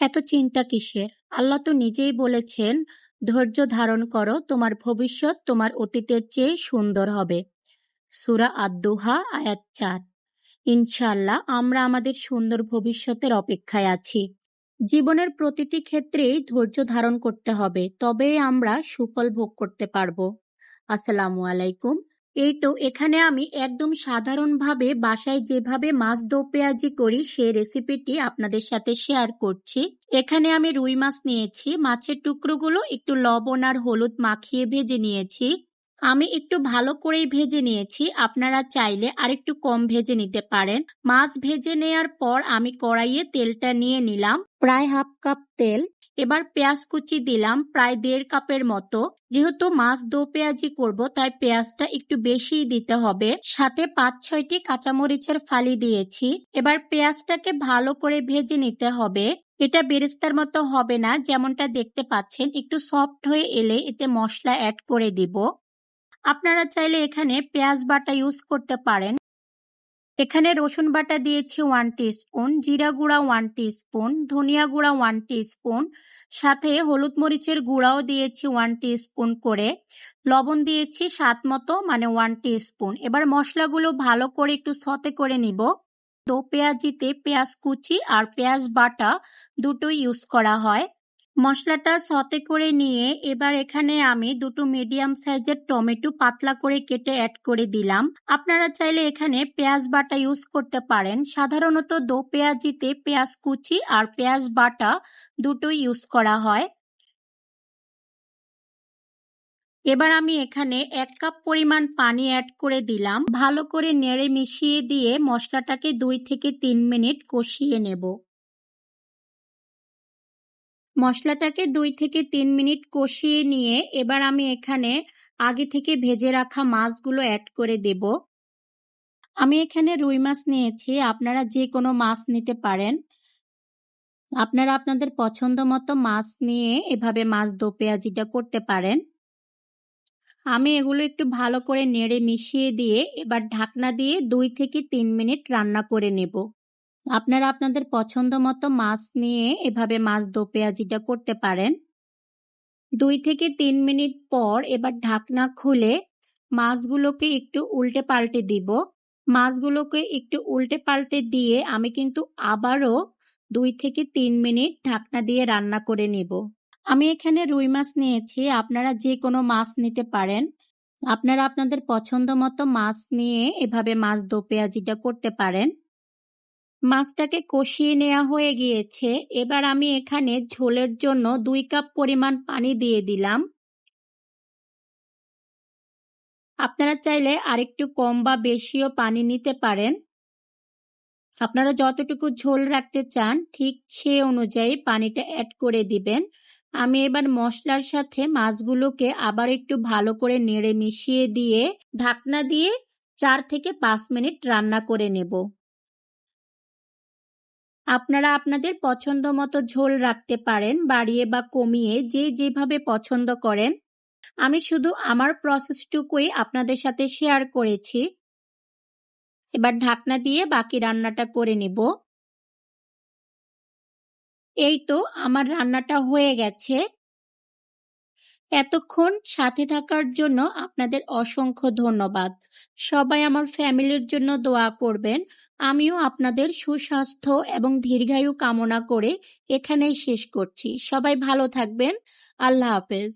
এত চিন্তা কিসের? আল্লাহ তো নিজেই বলেছেন, ধৈর্য ধারণ করো, তোমার ভবিষ্যৎ তোমার অতীতের চেয়ে সুন্দর হবে। সূরা আদ-দুহা আয়াত ৪। ইনশাআল্লাহ আমরা আমাদের সুন্দর ভবিষ্যতের অপেক্ষায় আছি। জীবনের প্রতিটি ক্ষেত্রেই ধৈর্য ধারণ করতে হবে, তবেই আমরা সুফল ভোগ করতে পারবো। আসসালামু আলাইকুম। এই তো এখানে আমি একদম সাধারণভাবে বাসায় যেভাবে মাছ দো পেঁয়াজি করি সেই রেসিপিটি আপনাদের সাথে শেয়ার করছি। এখানে আমি রুই মাছ নিয়েছি। মাছের টুকরোগুলো একটু লবণ আর হলুদ মাখিয়ে ভেজে নিয়েছি। আমি একটু ভালো করেই ভেজে নিয়েছি, আপনারা চাইলে আরেকটু কম ভেজে নিতে পারেন। মাছ ভেজে নেয়ার পর আমি কড়াইয়ে তেলটা নিয়ে নিলাম, প্রায় হাফ কাপ তেল। এবার পেঁয়াজ কুচি দিলাম প্রায় 1.5 কাপের মতো। যেহেতু মাছ দো পেঁয়াজি করব তাই পেঁয়াজটা একটু বেশিই দিতে হবে। সাথে 5-6টি কাঁচামরিচের ফালি দিয়েছি। এবার পেঁয়াজটাকে ভালো করে ভেজে নিতে হবে। এটা বেরেস্তার মতো হবে না, যেমনটা দেখতে পাচ্ছেন। একটু সফট হয়ে এলে এতে মশলা অ্যাড করে দিব। আপনারা চাইলে এখানে পেঁয়াজ বাটা ইউজ করতে পারেন। এখানে রসুন বাটা দিয়েছি 1 টিস্পুন, জিরা গুঁড়া 1 টিস্পুন, ধনিয়া গুঁড়া 1 টিস্পুন, সাথে হলুদ মরিচের গুঁড়াও দিয়েছি 1 টিস্পুন করে, লবণ দিয়েছি স্বাদ মতো মানে 1 টিস্পুন। এবার মশলাগুলো ভালো করে একটু সতে করে নিব। তো পেঁয়াজিতে পেঁয়াজ কুচি আর পেঁয়াজ বাটা দুটোই ইউজ করা হয়। মশলাটা সতে করে নিয়ে এবার এখানে আমি 2টো মিডিয়াম সাইজের টমেটো পাতলা করে কেটে অ্যাড করে দিলাম। আপনারা চাইলে এখানে পেঁয়াজ বাটা ইউজ করতে পারেন। সাধারণত দো পেঁয়াজিতে পেঁয়াজ কুচি আর পেঁয়াজ বাটা দুটোই ইউজ করা হয়। এবার আমি এখানে 1 কাপ পরিমাণ পানি অ্যাড করে দিলাম। ভালো করে নেড়ে মিশিয়ে দিয়ে মশলাটাকে 2 থেকে 3 মিনিট কষিয়ে নেব। মশলাটাকে 2 থেকে 3 মিনিট কষিয়ে নিয়ে এবার আমি এখানে আগে থেকে ভেজে রাখা মাছগুলো অ্যাড করে দেব। আমি এখানে রুই মাছ নিয়েছি, আপনারা যে কোনো মাছ নিতে পারেন। আপনারা আপনাদের পছন্দ মতো মাছ নিয়ে এভাবে মাছ দো পেঁয়াজিটা করতে পারেন। আমি এগুলো একটু ভালো করে নেড়ে মিশিয়ে দিয়ে এবার ঢাকনা দিয়ে 2 থেকে 3 মিনিট রান্না করে নেব। আপনারা আপনাদের পছন্দ মতো মাছ নিয়ে এভাবে মাছ দো পেঁয়াজিটা করতে পারেন। 2 থেকে 3 মিনিট পর এবার ঢাকনা খুলে মাছগুলোকে একটু উল্টে পাল্টে দিব। মাছগুলোকে একটু উল্টে পাল্টে দিয়ে আমি কিন্তু আবারও 2 থেকে 3 মিনিট ঢাকনা দিয়ে রান্না করে নেব। আমি এখানে রুই মাছ নিয়েছি, আপনারা যে কোনো মাছ নিতে পারেন। আপনারা আপনাদের পছন্দ মতো মাছ নিয়ে এভাবে মাছ দো পেঁয়াজিটা করতে পারেন। মাছটাকে কষিয়ে নেওয়া হয়ে গিয়েছে। এবার আমি এখানে ঝোলের জন্য 2 কাপ পরিমাণ পানি দিয়ে দিলাম। আপনারা চাইলে আরেকটু কম বা বেশিও পানি নিতে পারেন। আপনারা যতটুকু ঝোল রাখতে চান ঠিক সে অনুযায়ী পানিটা অ্যাড করে দিবেন। আমি এবার মশলার সাথে মাছগুলোকে আবার একটু ভালো করে নেড়ে মিশিয়ে দিয়ে ঢাকনা দিয়ে 4 থেকে 5 মিনিট রান্না করে নেব। আপনারা আপনাদের পছন্দ মতো ঝোল রাখতে পারেন, বাড়িয়ে বা কমিয়ে, যে যেভাবে পছন্দ করেন। আমি শুধু আমার প্রসেসটুকুই আপনাদের সাথে শেয়ার করেছি। এবার ঢাকনা দিয়ে বাকি রান্নাটা করে নিব। এই তো আমার রান্নাটা হয়ে গেছে। এতক্ষণ সাথে থাকার জন্য আপনাদের অসংখ্য ধন্যবাদ। সবাই আমার ফ্যামিলির জন্য দোয়া করবেন। আমিও আপনাদের সুস্বাস্থ্য এবং দীর্ঘায়ু কামনা করে এখানেই শেষ করছি। সবাই ভালো থাকবেন। আল্লাহ হাফেজ।